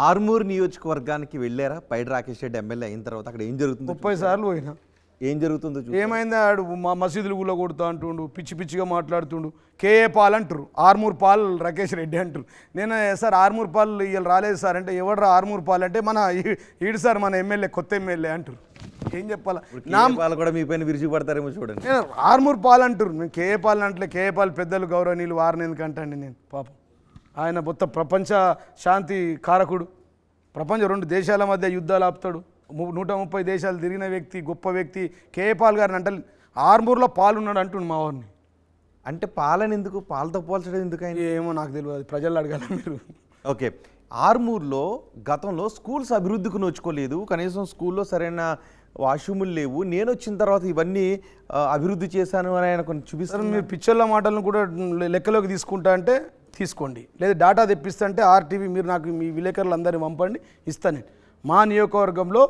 ఆర్మూర్ నియోజకవర్గానికి వెళ్ళారా? పైడి రాకేష్ రెడ్డి ఎమ్మెల్యే అయిన తర్వాత అక్కడ ఏం జరుగుతుందో 30 సార్లు పోయినా. ఏం జరుగుతుందో ఏమైంది? ఆడు మా మసీదులు గుళ్ళ కొడుతా అంటుండు, పిచ్చి పిచ్చిగా మాట్లాడుతుండు. కేఏ పాల్ అంటారు, ఆర్మూర్ పాల్ రాకేష్ రెడ్డి అంటారు. నేను సార్ ఆర్మూర్ పాల్ ఇవాళ రాలేదు సార్ అంటే, ఎవడరా ఆర్మూర్ పాల్ అంటే మన ఈడు సార్ మన ఎమ్మెల్యే, కొత్త ఎమ్మెల్యే అంటారు. ఏం చెప్పాలా? నా పాలు కూడా మీ పైన విరిచిపడతారేమో చూడండి. నేను ఆర్మూర్ పాల్ అంటారు, నేను కేఏ పాల్ అంటే కేఏ పాల్ పెద్దలు గౌరవనీయులు వారిని ఎందుకంటండి నేను. పాపం ఆయన మొత్తం ప్రపంచ శాంతి కారకుడు, ప్రపంచ 2 దేశాల మధ్య యుద్ధాలు ఆపుతాడు, 130 దేశాలు తిరిగిన వ్యక్తి, గొప్ప వ్యక్తి కేఏ పాల్ గారిని అంటే ఆర్మూర్లో పాలు ఉన్నాడు అంటుండు మా వారిని. అంటే పాలని ఎందుకు, పాలతో పోల్చడం ఎందుకు ఆయన? ఏమో నాకు తెలియదు, ప్రజలు అడగాలి మీరు. ఓకే, ఆర్మూర్లో గతంలో స్కూల్స్ అభివృద్ధికి నోచుకోలేదు, కనీసం స్కూల్లో సరైన వాష్రూములు లేవు, నేను వచ్చిన తర్వాత ఇవన్నీ అభివృద్ధి చేశాను అని ఆయన కొన్ని చూపిస్తారు. మీరు పిక్చర్ల మాటలను కూడా లెక్కలోకి తీసుకుంటా అంటే తీసుకోండి, లేదా డేటా తెప్పిస్తా అంటే ఆర్టీవీ మీరు నాకు మీ విలేకరులు అందరినీ పంపండి, ఇస్తాను. మా నియోజకవర్గంలో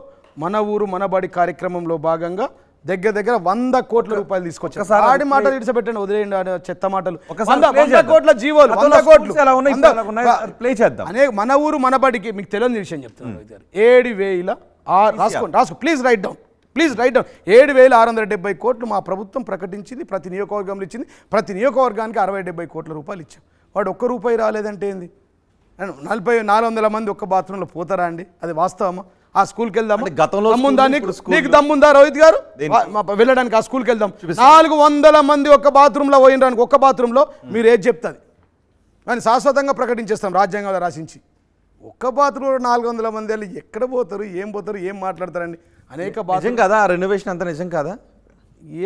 మన ఊరు మన బడి కార్యక్రమంలో భాగంగా దగ్గర 100 కోట్ల రూపాయలు తీసుకొచ్చారు. ఆడి మాటలు ఇడిచిపెట్టండి, వదిలేయండి చెత్త మాటలు. 100 కోట్ల జీవోలు, 100 కోట్లు ప్లే చేద్దాం. అనే మన ఊరు మన బడికి మీకు తెలియని విషయం చెప్తున్నాను. 7,000 రాసుకోండి, ప్లీజ్ రైట్ డౌన్, 7,670 కోట్లు మా ప్రభుత్వం ప్రకటించింది, ప్రతి నియోజకవర్గంలో ఇచ్చింది. ప్రతి నియోజకవర్గానికి 60-70 కోట్ల రూపాయలు ఇచ్చాం. వాడు ₹1 రాలేదంటే ఏంది? 400 మంది ఒక్క బాత్రూంలో పోతారా అండి? అది వాస్తవమా? ఆ స్కూల్కి వెళ్దాం, దమ్ముందా నీకు దమ్ముందా రోహిత్ గారు వెళ్ళడానికి? ఆ స్కూల్కి వెళ్దాం. 400 మంది ఒక్క బాత్రూంలో పోయినడానికి, ఒక్క బాత్రూంలో మీరు ఏది చెప్తుంది కానీ శాశ్వతంగా ప్రకటించేస్తాం రాజ్యాంగంలో రాసించి. ఒక్క బాత్రూంలో 400 మంది వెళ్ళి ఎక్కడ పోతారు, ఏం మాట్లాడతారండి? అనేక నిజం కదా, రెనోవేషన్ అంతా నిజం కదా?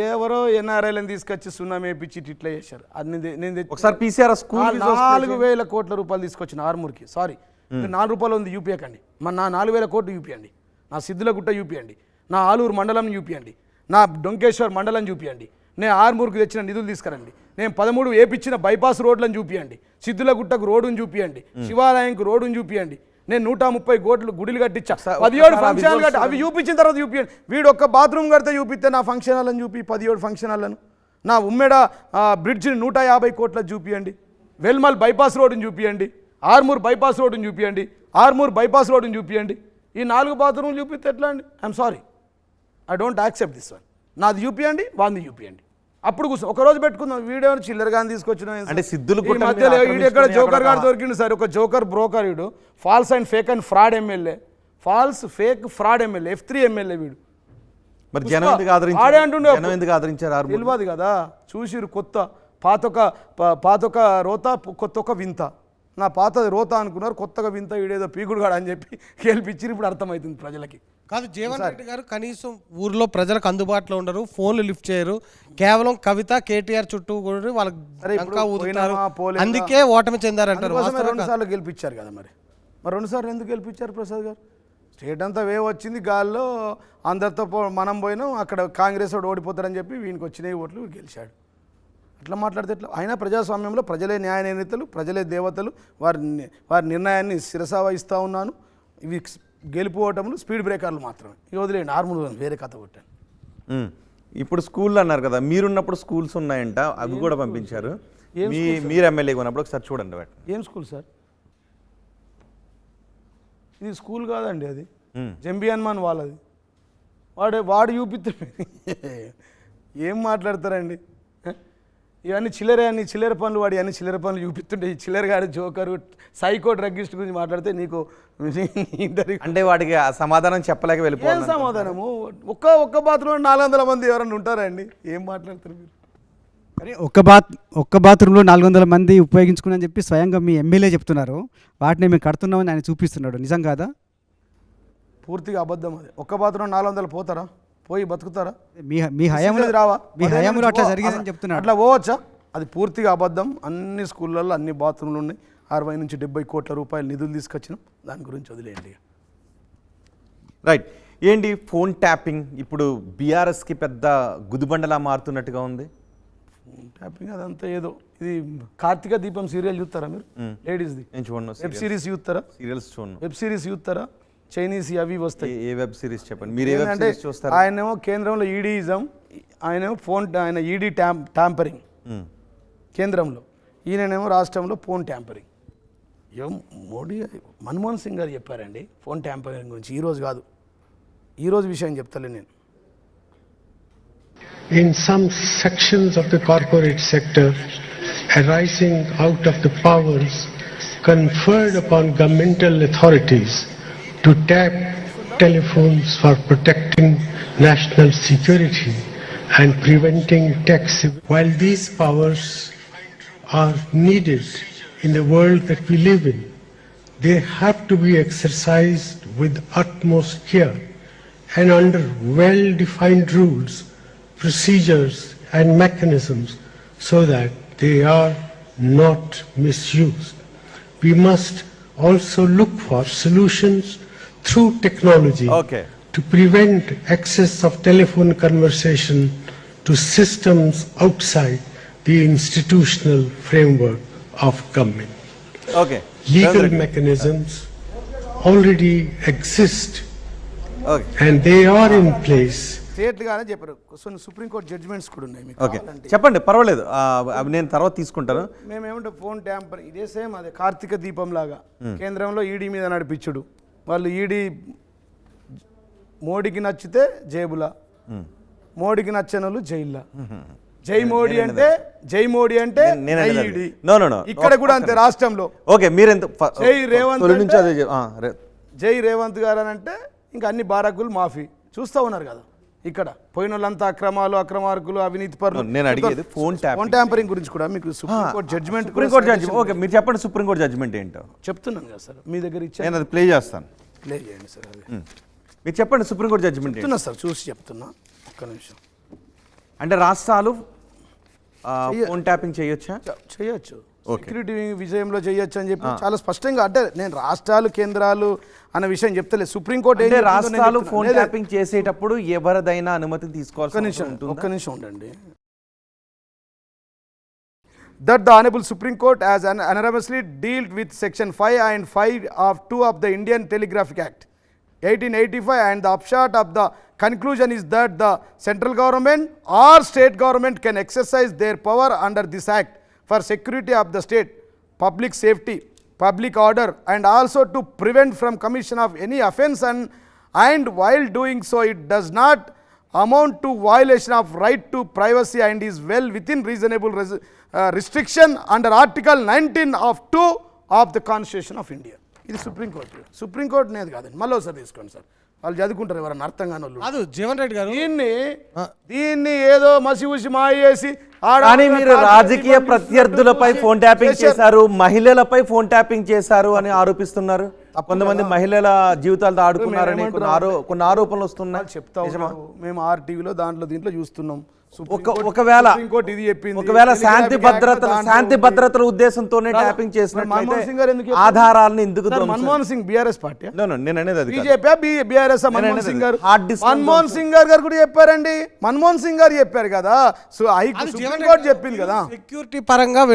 ఎవరో ఎన్ఆర్ఐలను తీసుకొచ్చి సున్నా మేపించి ఇట్లా చేశారు. అది నేను ఒకసారి పీసీఆర్ స్కూల్ 4,000 కోట్ల రూపాయలు తీసుకొచ్చిన ఆర్మూర్కి. సారీ, ₹4 ఉంది, యూపీ అండి. నా 4,000 కోట్లు యూపీ అండి, నా సిద్ధులగుట్ట యూపీ అండి, నా ఆలూరు మండలం యూపీ అండి, నా డొంకేశ్వర్ మండలం చూపియండి. నేను ఆర్మూర్కి తెచ్చిన నిధులు తీసుకురండి. నేను 13 వేపించిన బైపాస్ రోడ్లను చూపియండి, సిద్ధులగుట్టకు రోడ్డును చూపియండి, శివాలయంకు రోడ్డును చూపియండి. నేను 130 కోట్లు గుడిలు కట్టించా, 17 ఫంక్షన్ హాల్ కట్టి, అవి చూపించిన తర్వాత చూపియండి. వీడు ఒక్క బాత్రూమ్ కడితే చూపిస్తే నా ఫంక్షన్ హాల్ని చూపి 17 ఫంక్షన్ హాల్లను, నా ఉమ్మెడ బ్రిడ్జ్ని 150 కోట్ల చూపియండి, వెల్మల్ బైపాస్ రోడ్డుని చూపియండి, ఆర్మూర్ బైపాస్ రోడ్డుని చూపియండి, ఆర్మూర్ బైపాస్ రోడ్డుని చూపియండి. ఈ 4 బాత్రూమ్లు చూపిస్తే ఎట్లా అండి? I'm sorry, I don't accept this one. నాది చూపియండి, వాంది చూపియండి, అప్పుడు కూర్చో ఒకరోజు పెట్టుకుందాం. వీడియో చిల్లరగా తీసుకొచ్చిన అంటే సిద్ధులు మధ్యలో వీడు ఎక్కడ జోకర్ గారు దొరికిండు సార్, ఒక జోకర్ బ్రోకర్ వీడు, false and fake and fraud MLA, false fake fraud MLA, F3 MLA వీడు. మరి జనం ఎందుకు ఆదరించారు? తెలియదు కదా, చూసిరు కొత్త పాతొక రోత, కొత్త వింత. నా పాతది రోత అనుకున్నారు, కొత్తగా వింత వీడేదో పీకుడుగాడు అని చెప్పి గెలిపించి ఇప్పుడు అర్థమవుతుంది ప్రజలకి. కాదు, జీవన్ రెడ్డి గారు కనీసం ఊర్లో ప్రజలకు అందుబాటులో ఉండరు, ఫోన్లు లిఫ్ట్ చేయరు, కేవలం కవిత కేటీఆర్ చుట్టూ కూడా వాళ్ళకి అందుకే ఓటమి చెందారంటారు. 2 సార్లు గెలిపించారు కదా, మరి 2 సార్లు ఎందుకు గెలిపించారు ప్రసాద్ గారు? స్టేట్ అంతా వేవ్ వచ్చింది గాల్లో, అందరితో మనం పోయినాం, అక్కడ కాంగ్రెస్ వాడు ఓడిపోతారని చెప్పి వీనికి వచ్చినాయి ఓట్లు, గెలిచాడు. అట్లా మాట్లాడితే ఎట్లా? అయినా ప్రజాస్వామ్యంలో ప్రజలే న్యాయ నిర్ణేతలు, ప్రజలే దేవతలు, వారి నిర్ణయాన్ని శిరసా వహిస్తూ ఉన్నాను. ఇవి గెలుపు ఓటములు స్పీడ్ బ్రేకర్లు మాత్రమే. ఇక వదిలేండి, ఆర్మూర్ వేరే కథ కొట్టాను. ఇప్పుడు స్కూల్ అన్నారు కదా, మీరున్నప్పుడు స్కూల్స్ ఉన్నాయంట, అవి కూడా పంపించారు. మీరు ఎమ్మెల్యేగా ఉన్నప్పుడు ఒకసారి చూడండి. ఏం స్కూల్ సార్? ఇది స్కూల్ కాదండి, అది జంబీ హనుమాన్ వాళ్ళది. వాడు చూపిస్తే ఏం మాట్లాడతారండి? ఇవన్నీ చిల్లర పనులు, వాడి అన్ని చిల్లర పనులు చూపిస్తుంటే, ఈ చిల్లరగాడు జోకరు సైకో డ్రగ్గిస్ట్ గురించి మాట్లాడితే నీకు ఇంటర్వ్యూ అంటే వాడికి సమాధానం చెప్పలేక వెళ్ళిపోయింది. ఏం సమాధానము? ఒక్క బాత్రూంలో 400 మంది ఎవరన్నా ఉంటారండి? ఏం మాట్లాడతారు మీరు? కానీ ఒక్క బాత్రూంలో 400 మంది ఉపయోగించుకుని చెప్పి స్వయంగా మీ ఎమ్మెల్యే చెప్తున్నారు. వాటిని మేము కడుతున్నామని ఆయన చూపిస్తున్నాడు, నిజం కాదా? పూర్తిగా అబద్ధం. అది ఒక్క బాత్రూంలో 400 పోతారా? పోయి బతుకుతారా? మీ హయాంలో రావా? మీ హయాంలో అట్లా జరిగిందని చెప్తున్నారు. అట్లా పోవచ్చా? అది పూర్తిగా అబద్ధం. అన్ని స్కూళ్ళల్లో అన్ని బాత్రూమ్లు ఉన్నాయి. 60 నుంచి 70 కోట్ల రూపాయలు నిధులు తీసుకొచ్చినాం, దాని గురించి వదిలేయండి. రైట్. ఏంటి ఫోన్ ట్యాపింగ్ ఇప్పుడు బీఆర్ఎస్కి పెద్ద గుదిబండలా మారుతున్నట్టుగా ఉంది. ట్యాపింగ్ అదంతా ఏదో, ఇది కార్తీక దీపం సీరియల్ చూస్తారా మీరు? లేడీస్ది వెబ్ సిరీస్ చూస్తారా? సీరియల్స్ చూడండి. వెబ్ సిరీస్ చూస్తారా? చైనీస్ అవి వస్తాయి. ఏ వెబ్ సిరీస్ చెప్పండి మీరు? ఏ వెబ్ సిరీస్ చూస్తారు? ఆయనేమో కేంద్రంలో ఈడీయిజం, ఆయనేమో ఆయన ఈడీ ట్యాంపరింగ్ కేంద్రంలో, ఈయననేమో రాష్ట్రంలో ఫోన్ ట్యాంపరింగ్. మోడీ మన్మోహన్ సింగ్ గారు చెప్పారండి ఫోన్ ట్యాంపరింగ్ గురించి. ఈరోజు కాదు, ఈరోజు విషయం చెప్తలే నేను. In some sections of the corporate sector arising out of the powers conferred upon governmental authorities to tap telephones for protecting national security and preventing tax. While these powers are needed in the world that we live in, they have to be exercised with utmost care and under well-defined rules, procedures and mechanisms so that they are not misused. We must also look for solutions through technology Okay. to prevent access of telephone conversation to systems outside the institutional framework of government. Okay Legal mechanisms already exist okay and they are in place. స్టేట్లుగానే చెప్పారు. కొన్ని supreme court judgements కూడా ఉన్నాయి మీకు okay కావాలంటే. చెప్పండి, పర్వాలేదు, అవి నేను తర్వాత తీసుకుంటాను. మేమేమంటే ఫోన్ ట్యాంపర్ ఇదే సేమ్ అదే కార్తీక దీపం లాగా కేంద్రంలో ఈడీ మీద నడిపించుడు. వాళ్ళు ఈడీ మోడీకి నచ్చితే జేబులా, మోడీకి నచ్చనోళ్ళు జైల్లో. జై మోడీ అంటే నేను అనేది అది. ఈడీ. No, no, no. ఇక్కడ కూడా అంతే రాష్ట్రంలో. ఓకే మీరెంత జై రేవంత్ తొలి నుంచి అంటే- అదే జై రేవంత్ గారు అని అంటే ఇంకా అన్ని బారాకులు మాఫీ చూస్తూ ఉన్నారు కదా. ఇక్కడ పోయిన వాళ్ళంతా అక్రమార్కులు అవినీతి పరులు. నేను అడిగేది ఫోన్ ఫోన్ ట్యాంపరింగ్ గురించి కూడా మీకు supreme court judgement supreme court judgement. Okay మీరు చెప్పండి, సుప్రీంకోర్టు జడ్జిమెంట్ ఏంటో చెప్తున్నాను కదా సార్, మీ దగ్గర ఇచ్చా నేను అది ప్లే చేస్తాను. ప్లే చేయండి సార్. అది మీరు చెప్పండి సుప్రీంకోర్టు జడ్జిమెంట్ ఏంటి. చెప్తున్నా సార్, చూసి చెప్తున్నా, ఒక్క నిమిషం. అంటే రాష్ట్రాలు ఫోన్ ట్యాపింగ్ చేయొచ్చా? చేయొచ్చు, సెక్యూరిటీ విషయంలో చేయొచ్చు అని చెప్పి చాలా స్పష్టంగా. అంటే నేను రాష్ట్రాలు కేంద్రాలు అన్న విషయం చెప్తలేదు. సుప్రీంకోర్టు ఏం అంటే చెప్పిందో నేను రాష్ట్రాలు చెప్తున్నా. ఫోన్ లేదా, ట్యాపింగ్ చేసేటప్పుడు ఎవరిదైనా అనుమతి తీసుకోవాల్సి ఒక్క నిమిషం ఉండండి. That the Honorable Supreme Court has unanimously dealt with Section 5 and 5 of 2 of the Indian Telegraphic Act 1885, and the upshot of the conclusion is that the central government or state government can exercise their power under this act for security of the state, public safety, public order, and also to prevent from commission of any offence, and while doing so it does not amount to violation of right to privacy and is well within reasonable restriction under Article 19 of 2 of the Constitution of India. ఇది supreme court నేది కాదండి. మళ్ళీ ఒకసారి తీసుకోండి sir, వాళ్ళు చదువుకుంటారు ఎవరన్నా అర్థం కాని వాళ్ళు. కాదు జీవన్ రెడ్డి గారు, దీన్ని ఏదో మసి ఉసి మాయేసి కానీ మీరు రాజకీయ ప్రత్యర్థులపై ఫోన్ ట్యాపింగ్ చేశారు, మహిళలపై ఫోన్ ట్యాపింగ్ చేశారు అని ఆరోపిస్తున్నారు. కొంతమంది మహిళల జీవితాలతో ఆడుకున్నారని కొన్ని ఆరోపణలు వస్తున్నాయి. చెప్తా ఉన్నారు. మేము ఆర్టీవీలో దీంట్లో చూస్తున్నాం. ఒకవేళ సుప్రీంకోర్టు ఇది చెప్పింది. ఒకవేళ శాంతి భద్రతల ఉద్దేశంతోనే ట్యాపింగ్ చేసినట్లయితే ఆధారాలను ఎందుకు మన్మోహన్ సింగ్ బీఆర్ఎస్ పార్టీ నేను అనేది అది కాదు. బీజేపీ బీఆర్ఎస్ మన్మోహన్ సింగ్ గారు మన్మోహన్ సింగ్ గారు కూడా చెప్పారండి. మన్మోహన్ సింగ్ గారు చెప్పారు కదా, సో సుప్రీంకోర్టు చెప్పింది కదా. సెక్యూరిటీ పరంగా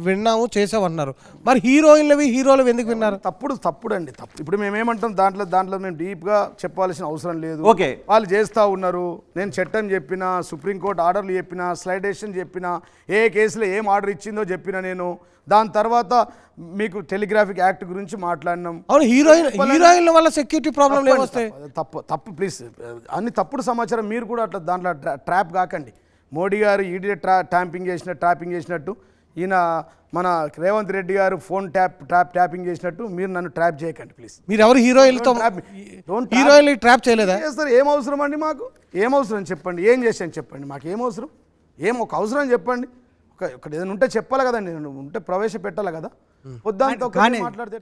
విన్నాము చేసామన్నారు. మరి హీరోలు ఎందుకు విన్నారు? తప్పుడు అండి, తప్పు. ఇప్పుడు మేమేమంటాం, దాంట్లో మేము డీప్ గా చెప్పాల్సిన అవసరం లేదు. ఓకే, వాళ్ళు చేస్తూ ఉన్నారు. నేను చట్టం చెప్పినా, సుప్రీంకోర్టు ఆర్డర్లు చెప్పినా, స్లైడేషన్ చెప్పినా, ఏ కేసులో ఏం ఆర్డర్ ఇచ్చిందో చెప్పినా నేను. దాని తర్వాత మీకు టెలిగ్రాఫిక్ యాక్ట్ గురించి మాట్లాడినాం. అవును, హీరోయిన్ల వల్ల సెక్యూరిటీ ప్రాబ్లం ఏమొస్తాయి? తప్పు ప్లీజ్, అన్ని తప్పుడు సమాచారం. మీరు కూడా అట్లా దాంట్లో ట్రాప్ కాకండి. మోడీ గారు ఈడీ ట్యాపింగ్ చేసినట్టు ఈయన మన రేవంత్ రెడ్డి గారు ఫోన్ ట్యాపింగ్ చేసినట్టు మీరు నన్ను ట్రాప్ చేయకండి ప్లీజ్. మీరు ఎవరు హీరోయిన్లతో ట్రాప్ చేయలేదా? సార్ ఏం అవసరం అండి మాకు? ఏం అవసరం చెప్పండి, ఏం చేశాను చెప్పండి, మాకు ఏం అవసరం, ఒక అవసరం చెప్పండి. ఒకటి ఏదైనా ఉంటే చెప్పాలి కదండి, ఉంటే ప్రవేశపెట్టాలి కదా. పొద్దుంతా మాట్లాడితే